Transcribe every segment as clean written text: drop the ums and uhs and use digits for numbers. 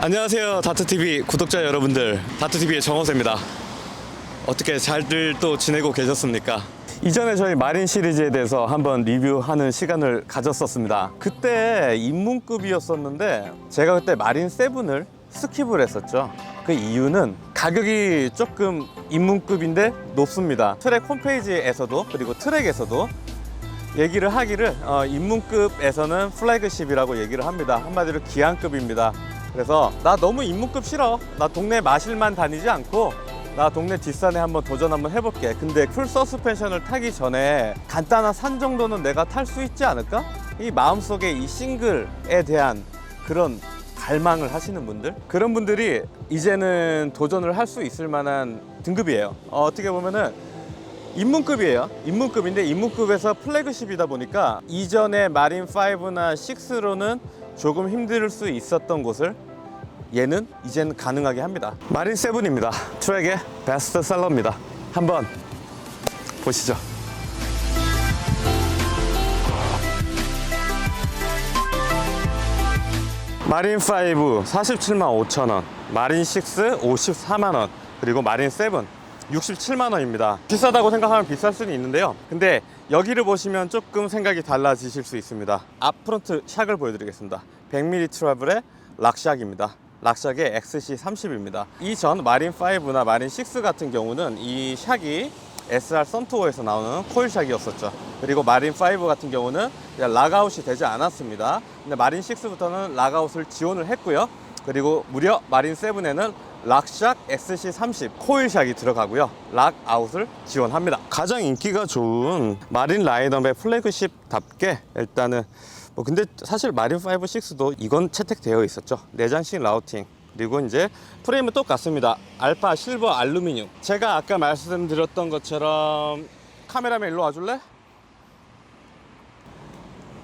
안녕하세요, 다트TV 구독자 여러분들, 다트TV의 정호세입니다. 어떻게 잘들 또 지내고 계셨습니까? 이전에 저희 마린 시리즈에 대해서 한번 리뷰하는 시간을 가졌었습니다. 그때 입문급이었었는데 제가 그때 마린 7을 스킵을 했었죠. 그 이유는 가격이 조금 입문급인데 높습니다. 트랙 홈페이지에서도 그리고 트랙에서도 얘기를 하기를 입문급에서는 플래그십이라고 얘기를 합니다. 한마디로 기한급입니다. 그래서 나 너무 입문급 싫어, 나 동네 마실만 다니지 않고 나 동네 뒷산에 한번 도전 한번 해볼게. 근데 풀 서스펜션을 타기 전에 간단한 산 정도는 내가 탈 수 있지 않을까? 이 마음속에 이 싱글에 대한 그런 갈망을 하시는 분들, 그런 분들이 이제는 도전을 할 수 있을 만한 등급이에요. 어떻게 보면은 입문급이에요. 입문급인데 입문급에서 플래그십이다 보니까 이전에 마린 5나 6로는 조금 힘들 수 있었던 곳을 얘는 이젠 가능하게 합니다. 마린 7입니다. 트랙의 베스트셀러입니다. 한번 보시죠. 마린 5 47만 5천 원, 마린 6 54만 원, 그리고 마린 7 67만 원입니다. 비싸다고 생각하면 비쌀 수는 있는데요. 근데 여기를 보시면 조금 생각이 달라지실 수 있습니다. 앞프론트 샥을 보여드리겠습니다. 100mm 트러블의 락샥입니다. 락샥의 XC30입니다. 이전 마린 5나 마린 6 같은 경우는 이 샥이 SR 썬투어에서 나오는 코일 샥이었었죠. 그리고 마린 5 같은 경우는 락아웃이 되지 않았습니다. 근데 마린 6부터는 락아웃을 지원을 했고요. 그리고 무려 마린 7에는 락샥 XC30 코일 샥이 들어가고요. 락아웃을 지원합니다. 가장 인기가 좋은 마린 라인업의 플래그십답게 일단은 근데 사실 마린 5, 6도 이건 채택되어 있었죠. 내장식 라우팅, 그리고 이제 프레임은 똑같습니다. 알파 실버 알루미늄. 제가 아까 말씀드렸던 것처럼, 카메라맨 일로 와줄래?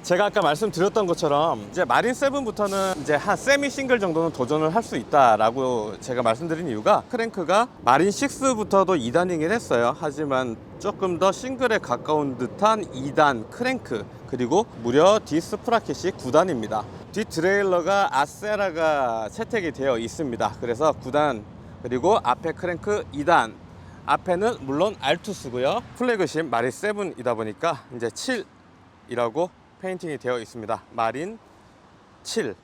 제가 아까 말씀드렸던 것처럼 이제 마린 7부터는 이제 한 세미 싱글 정도는 도전을 할 수 있다라고 제가 말씀드린 이유가, 크랭크가 마린 6부터도 2단이긴 했어요. 하지만 조금 더 싱글에 가까운 듯한 2단 크랭크, 그리고 무려 뒷스프라켓이 9단입니다. 뒷 드레일러가 아세라가 채택이 되어 있습니다. 그래서 9단, 그리고 앞에 크랭크 2단, 앞에는 물론 알투스고요. 플래그십 마린 7이다 보니까 이제 7이라고 페인팅이 되어 있습니다. 마린 7.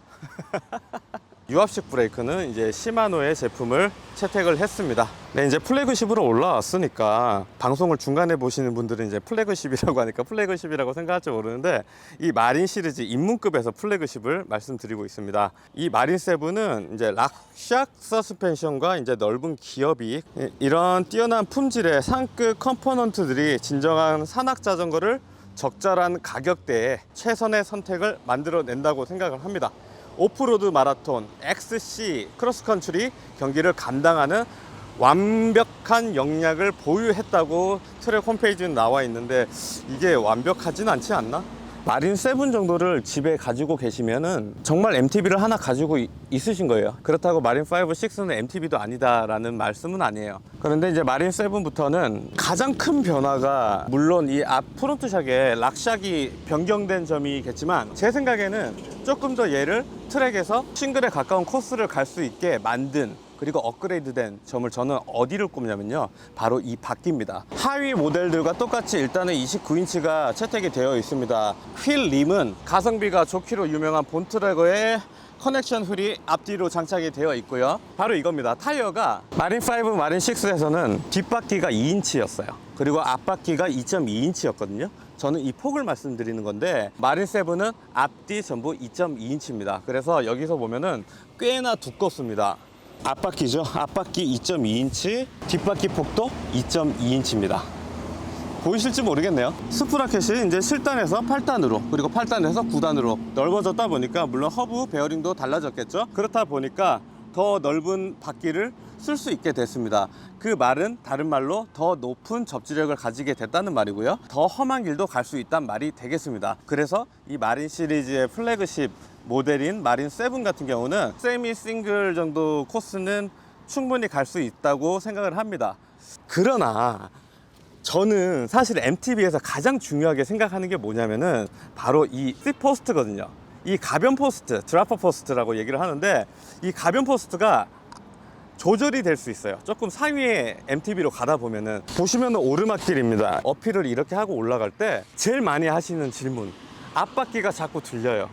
유압식 브레이크는 이제 시마노의 제품을 채택을 했습니다. 네, 이제 플래그십으로 올라왔으니까 방송을 중간에 보시는 분들은 이제 플래그십이라고 하니까 플래그십이라고 생각할지 모르는데, 이 마린 시리즈 입문급에서 플래그십을 말씀드리고 있습니다. 이 마린 7은 이제 락샥 서스펜션과 이제 넓은 기어비, 이런 뛰어난 품질의 상급 컴포넌트들이 진정한 산악 자전거를 적절한 가격대에 최선의 선택을 만들어낸다고 생각을 합니다. 오프로드 마라톤, XC 크로스컨트리 경기를 감당하는 완벽한 역량을 보유했다고 트랙 홈페이지는 나와 있는데, 이게 완벽하진 않지 않나? 마린 7 정도를 집에 가지고 계시면은 정말 MTB를 하나 가지고 있으신 거예요. 그렇다고 마린 5, 6는 MTB도 아니다라는 말씀은 아니에요. 그런데 이제 마린 7부터는 가장 큰 변화가, 물론 이 앞 프론트 샥에 락샥이 변경된 점이겠지만, 제 생각에는 조금 더 얘를 트랙에서 싱글에 가까운 코스를 갈 수 있게 만든, 그리고 업그레이드된 점을 저는 어디를 꼽냐면요, 바로 이 바퀴입니다. 하위 모델들과 똑같이 일단은 29인치가 채택이 되어 있습니다. 휠 림은 가성비가 좋기로 유명한 본트래거의 커넥션 휠이 앞뒤로 장착이 되어 있고요. 바로 이겁니다. 타이어가 마린 5, 마린 6에서는 뒷바퀴가 2인치였어요. 그리고 앞바퀴가 2.2인치였거든요. 저는 이 폭을 말씀드리는 건데, 마린 7은 앞뒤 전부 2.2인치입니다. 그래서 여기서 보면은 꽤나 두껍습니다. 앞바퀴죠. 앞바퀴 2.2인치, 뒷바퀴 폭도 2.2인치입니다. 보이실지 모르겠네요. 스프라켓이 이제 7단에서 8단으로, 그리고 8단에서 9단으로 넓어졌다 보니까, 물론 허브 베어링도 달라졌겠죠. 그렇다 보니까 더 넓은 바퀴를 쓸 수 있게 됐습니다. 그 말은 다른 말로 더 높은 접지력을 가지게 됐다는 말이고요. 더 험한 길도 갈 수 있다는 말이 되겠습니다. 그래서 이 마린 시리즈의 플래그십 모델인 마린 7 같은 경우는 세미 싱글 정도 코스는 충분히 갈 수 있다고 생각을 합니다. 그러나 저는 사실 MTB에서 가장 중요하게 생각하는 게 뭐냐면은 바로 이 시포스트거든요. 이 가변 포스트, 드라퍼 포스트라고 얘기를 하는데, 이 가변 포스트가 조절이 될 수 있어요. 조금 상위에 MTB로 가다 보면은, 보시면은 오르막길입니다. 어필을 이렇게 하고 올라갈 때 제일 많이 하시는 질문, 앞바퀴가 자꾸 들려요,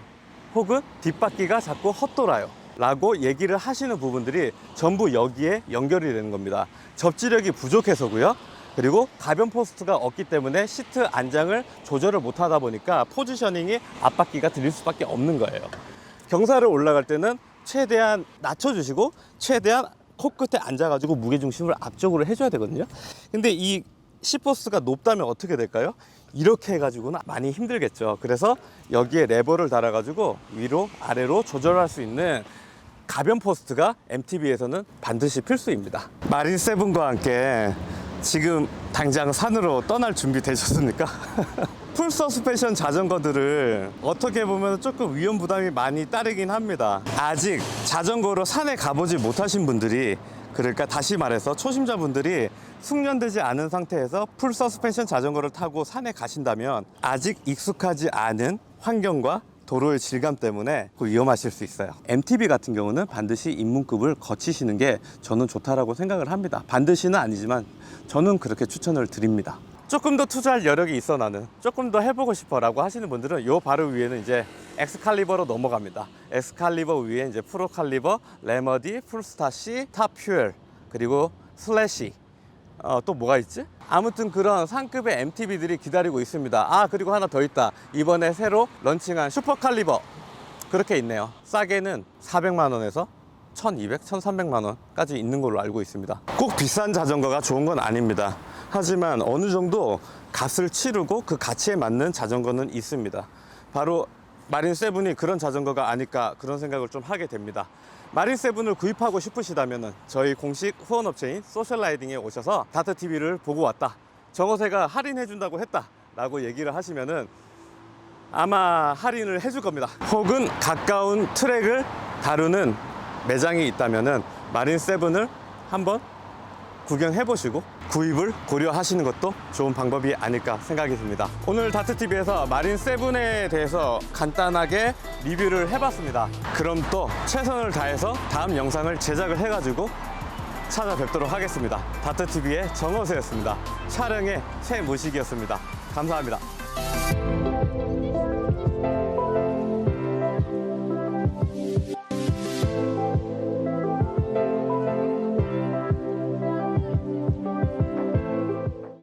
혹은 뒷바퀴가 자꾸 헛돌아요 라고 얘기를 하시는 부분들이 전부 여기에 연결이 되는 겁니다. 접지력이 부족해서고요, 그리고 가변 포스트가 없기 때문에 시트 안장을 조절을 못 하다 보니까 포지셔닝이 앞바퀴가 들릴 수밖에 없는 거예요. 경사를 올라갈 때는 최대한 낮춰주시고 최대한 코끝에 앉아가지고 무게중심을 앞쪽으로 해줘야 되거든요. 근데 이 C포스가 높다면 어떻게 될까요? 이렇게 해가지고는 많이 힘들겠죠. 그래서 여기에 레버를 달아가지고 위로 아래로 조절할 수 있는 가변 포스트가 MTB에서는 반드시 필수입니다. 마린 세븐과 함께 지금 당장 산으로 떠날 준비 되셨습니까? 풀 서스펜션 자전거들을 어떻게 보면 조금 위험 부담이 많이 따르긴 합니다. 아직 자전거로 산에 가보지 못하신 분들이, 그러니까 다시 말해서 초심자분들이 숙련되지 않은 상태에서 풀 서스펜션 자전거를 타고 산에 가신다면 아직 익숙하지 않은 환경과 도로의 질감 때문에 위험하실 수 있어요. MTB 같은 경우는 반드시 입문급을 거치시는 게 저는 좋다라고 생각을 합니다. 반드시는 아니지만 저는 그렇게 추천을 드립니다. 조금 더 투자할 여력이 있어, 나는 조금 더 해보고 싶어 라고 하시는 분들은 요 바로 위에는 이제 엑스칼리버로 넘어갑니다. 엑스칼리버 위에 이제 프로칼리버, 레머디, 풀스타 C, 탑 퓨얼, 그리고 슬래시, 또 뭐가 있지? 아무튼 그런 상급의 MTB들이 기다리고 있습니다. 아, 그리고 하나 더 있다. 이번에 새로 런칭한 슈퍼칼리버, 그렇게 있네요. 싸게는 400만 원에서 1200, 1300만 원까지 있는 걸로 알고 있습니다. 꼭 비싼 자전거가 좋은 건 아닙니다. 하지만 어느 정도 값을 치르고 그 가치에 맞는 자전거는 있습니다. 바로 마린 세븐이 그런 자전거가 아닐까, 그런 생각을 좀 하게 됩니다. 마린 세븐을 구입하고 싶으시다면 저희 공식 후원업체인 소셜라이딩에 오셔서 다트TV를 보고 왔다, 정어세가 할인해 준다고 했다 라고 얘기를 하시면은 아마 할인을 해줄 겁니다. 혹은 가까운 트랙을 다루는 매장이 있다면은 마린 세븐을 한번 구경해 보시고 구입을 고려하시는 것도 좋은 방법이 아닐까 생각이 듭니다. 오늘 다트TV에서 마린 세븐에 대해서 간단하게 리뷰를 해봤습니다. 그럼 또 최선을 다해서 다음 영상을 제작을 해가지고 찾아뵙도록 하겠습니다. 다트TV의 정어세였습니다. 촬영의 최무식이었습니다. 감사합니다.